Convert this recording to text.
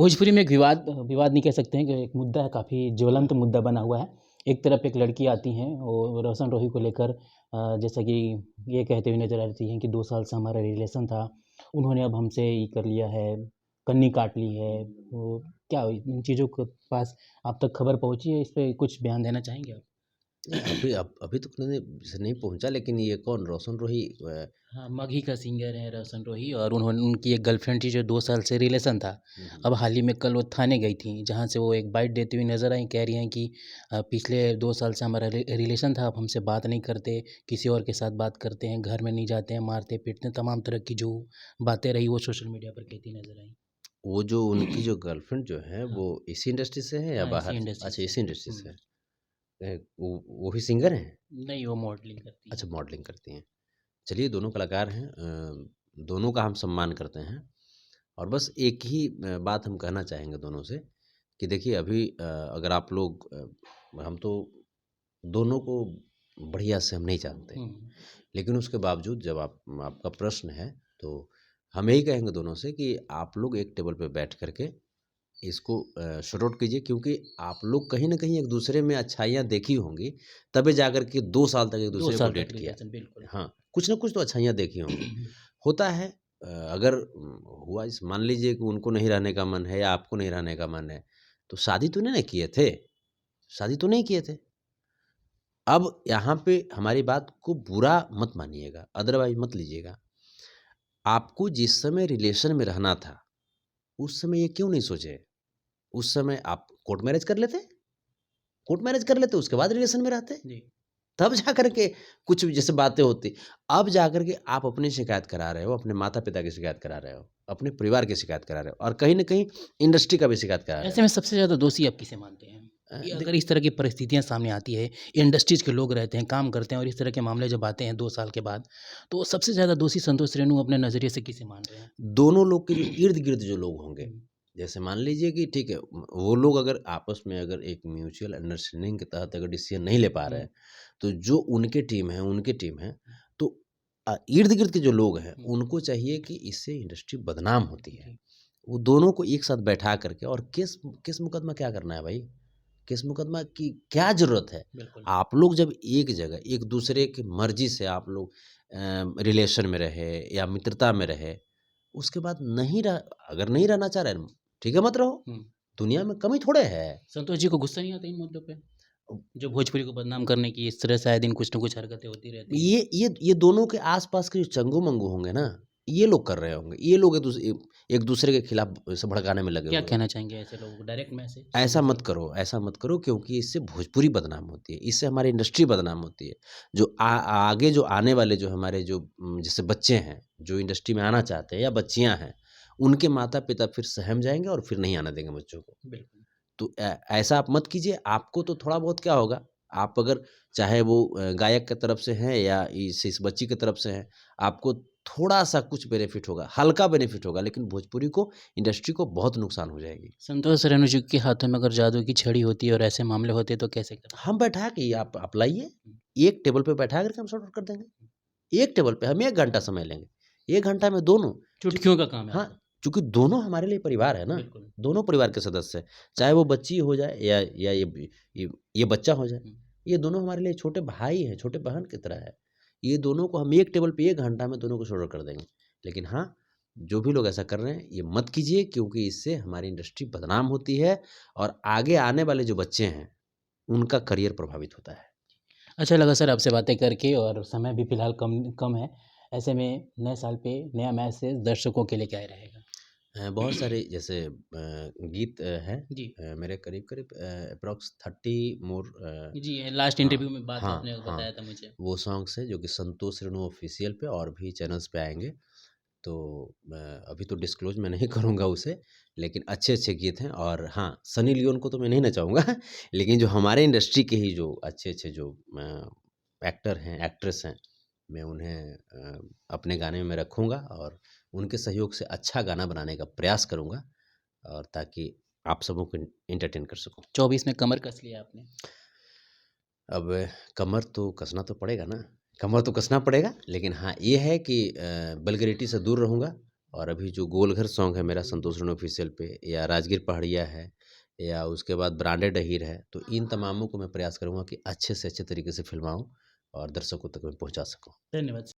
भोजपुरी में एक विवाद विवाद नहीं कह सकते हैं कि एक मुद्दा है, काफ़ी ज्वलंत मुद्दा बना हुआ है। एक तरफ एक लड़की आती हैं, वो रोशन रोही को लेकर जैसा कि ये कहते हुए नज़र आती हैं कि 2 साल से हमारा रिलेशन था, उन्होंने अब हमसे ये कर लिया है, कन्नी काट ली है। वो क्या इन चीज़ों के पास आप तक खबर पहुँची है? इस पे कुछ बयान देना चाहेंगे आप? नहीं, अभी तक मैंने से नहीं पहुँचा, लेकिन ये कौन रोशन रोही हाँ, मगही का सिंगर है रोशन रोही, और उनकी एक गर्लफ्रेंड थी जो 2 साल से रिलेशन था। हुँ, हुँ। अब हाल ही में कल वो थाने गई थी, जहाँ से वो एक बाइट देती हुई नज़र आई। कह रही हैं कि पिछले 2 साल से हमारा रिलेशन था, अब हमसे बात नहीं करते, किसी और के साथ बात करते हैं, घर में नहीं जाते हैं, मारते-पीटते हैं, तमाम तरह की जो बातें रही वो सोशल मीडिया पर कहती नज़र आई। वो जो उनकी जो गर्लफ्रेंड जो है हाँ, वो इसी इंडस्ट्री से है या हाँ, इसी बाहर से? इंडस्ट्री अच्छा, से इसी है। इंडस्ट्री से है। हुँ, वो भी सिंगर हैं? नहीं, वो मॉडलिंग करती अच्छा, हैं। मॉडलिंग करती हैं। चलिए, दोनों कलाकार हैं, दोनों का हम सम्मान करते हैं। और बस एक ही बात हम कहना चाहेंगे दोनों से कि देखिए अभी अगर आप लोग हम तो दोनों को बढ़िया से हम नहीं जानते, हुँ, लेकिन उसके बावजूद जब आपका प्रश्न है, तो हम यही कहेंगे दोनों से कि आप लोग एक टेबल पे बैठ कर के इसको सॉर्ट आउट कीजिए, क्योंकि आप लोग कहीं न कहीं एक-दूसरे में अच्छाइयाँ देखी होंगी, तभी जाकर के 2 साल तक 2 एक-दूसरे को साल तक डेट किया। रिलेशन बिल्कुल। हाँ, कुछ न कुछ तो अच्छाइयाँ देखी होंगी। होता है, अगर हुआ इस मान लीजिए कि उनको नहीं रहने का मन है या आपको नहीं रहने का मन है, तो शादी तो नहीं ना किए थे, शादी तो नहीं किए थे। अब यहाँ पे हमारी बात को बुरा मत मानिएगा, अदरवाइज़ मत लीजिएगा। आपको जिस समय रिलेशन में रहना था, उस समय ये क्यों नहीं सोचे? उस समय आप कोर्ट मैरेज कर लेते, कोर्ट मैरेज कर लेते, उसके बाद रिलेशन में रहते। जी। तब जाकर के कुछ जैसे बातें होती। अब जाकर के आप अपनी शिकायत करा रहे हो, अपने माता-पिता की शिकायत करा रहे हो, अपने परिवार की शिकायत करा रहे हो और कहीं न कहीं इंडस्ट्री का भी शिकायत करा रहे ऐसे हो। में सबसे ज़्यादा दोषी आप किसे मानते हैं? अ, कि दे अगर इस तरह की परिस्थितियाँ सामने आती है, इंडस्ट्रीज़ के लोग रहते हैं, काम करते हैं और इस तरह के मामले जब आते हैं 2 साल के बाद, तो सबसे ज़्यादा दोषी संतोष रेणु अपने नज़रिए से किसे मान रहे हैं? दोनों लोग के जो इर्द-गिर्द जो लोग होंगे, हुँ, जैसे मान लीजिए कि ठीक है, वो लोग अगर आपस में अगर एक म्यूचुअल अंडरस्टैंडिंग के तहत अगर डिसीज़न नहीं ले पा रहे हुँ, हैं, तो जो उनकी टीम है, तो इर्द-गिर्द के जो लोग हैं, हुँ, उनको चाहिए कि इससे इंडस्ट्री बदनाम होती है। जी, वो दोनों को एक साथ बैठा करके और केस केस मुकदमा क्या करना है भाई? केस मुकदमा की क्या ज़रूरत है? बिल्कुल। आप लोग जब एक जगह एक-दूसरे की मर्ज़ी से आप लोग रिलेशन में रहे या मित्रता में रहे, उसके बाद नहीं रह अगर नहीं रहना चाह रहे हैं, ठीक है मत रहो। हुँ, दुनिया में कमी थोड़े है। संतोष जी को गुस्सा नहीं आता इन मुद्दों पे? जो भोजपुरी को बदनाम करने की इस तरह से आए दिन कुछ न कुछ हरकतें होती रहती हैं। ये दोनों के आस-पास के जो चंगू-मंगू होंगे ना, ये लोग कर रहे होंगे। ये लोग एक-दूसरे के खिलाफ ऐसे भड़काने में लगे क्या हुए कहना होंगे। चाहेंगे ऐसे लोगों को? डायरेक्ट मैसेज ऐसा संतोष मत जी को? करो, ऐसा मत करो, क्योंकि इससे भोजपुरी बदनाम होती है, इससे हमारी इंडस्ट्री बदनाम होती है। जो आगे जो आने वाले जो हमारे जो जैसे बच्चे हैं, जो इंडस्ट्री में आना चाहते हैं या बच्चियाँ हैं, उनके माता-पिता फिर सहम जाएँगे और फिर नहीं आने देंगे बच्चों को। बिल्कुल। तो ऐसा आप मत कीजिए, आपको तो थोड़ा बहुत क्या होगा, आप अगर चाहे वो गायक की तरफ से हैं या इस बच्ची की तरफ से हैं, आपको थोड़ा-सा कुछ बेनिफिट होगा, हल्का बेनिफिट होगा, लेकिन भोजपुरी को, इंडस्ट्री को बहुत नुकसान हो जाएगी। संतोष रेणु जी के हाथों में अगर जादू की छड़ी होती है और ऐसे मामले होते तो कैसे करते? हम बैठा के आप लाइए, हुँ, एक टेबल पे बैठा कर के हम सॉर्ट आउट कर देंगे। एक टेबल पे हम 1 घंटा समय लेंगे। 1 घंटा में दोनों, चूँकि चुटकियों का काम है हाँ, आपका। चूँकि दोनों हमारे लिए परिवार है ना, बिल्कुल। दोनों परिवार के सदस्य हैं। चाहे वो बच्ची हो जाए या ये ये बच्चा हो जाए। हुँ। ये दोनों हमारे लिए छोटे भाई हैं, छोटे बहन की तरह है। ये दोनों को हम एक टेबल पे 1 घंटा में दोनों को सॉर्ट आउट कर देंगे। लेकिन हाँ, जो भी लोग ऐसा कर रहे हैं, ये मत कीजिए, क्योंकि इससे हमारी इंडस्ट्री बदनाम होती है और आगे आने वाले जो बच्चे हैं, उनका करियर प्रभावित होता है। अच्छा लगा सर आपसे बातें करके, और समय भी फ़िलहाल कम कम है। ऐसे में नए साल पे नया मैसेज दर्शकों के लिए क्या रहेगा? बहुत सारे जैसे गीत हैं, जी। मेरे करीब-करीब एप्रॉक्स 30 मोर जी, लास्ट हाँ, इंटरव्यू में बात हाँ, आपने हाँ, बताया था मुझे। वो सॉन्ग्स हैं जो कि संतोष रेणु ऑफ़िशियल पे और भी चैनल्स पे आएँगे। तो अभी तो डिस्क्लोज़ मैं नहीं करूँगा उसे, लेकिन अच्छे-अच्छे गीत हैं और हाँ, सनी लियोन को तो मैं नहीं नचाऊँगा, लेकिन जो हमारे इंडस्ट्री के ही जो अच्छे-अच्छे जो एक्टर हैं, एक्ट्रेस हैं, मैं उन्हें अपने गाने में रखूँगा और उनके सहयोग से अच्छा गाना बनाने का प्रयास करूँगा और ताकि आप सबों को एंटरटेन कर सकूँ। 24 में कमर कस लिया आपने। अब कमर तो कसना तो पड़ेगा ना, कमर तो कसना पड़ेगा, लेकिन हाँ, ये है कि वल्गैरिटी से दूर रहूँगा और अभी जो गोलघर सॉन्ग है मेरा संतोष रॉय ऑफिशियल पे, या राजगीर पहाड़िया है, या उसके बाद ब्रांडेड अहीर है, तो इन तमामों को मैं प्रयास करूँगा कि अच्छे से अच्छे तरीके से फ़िल्माऊँ और दर्शकों तक मैं पहुँचा सकूँ। धन्यवाद।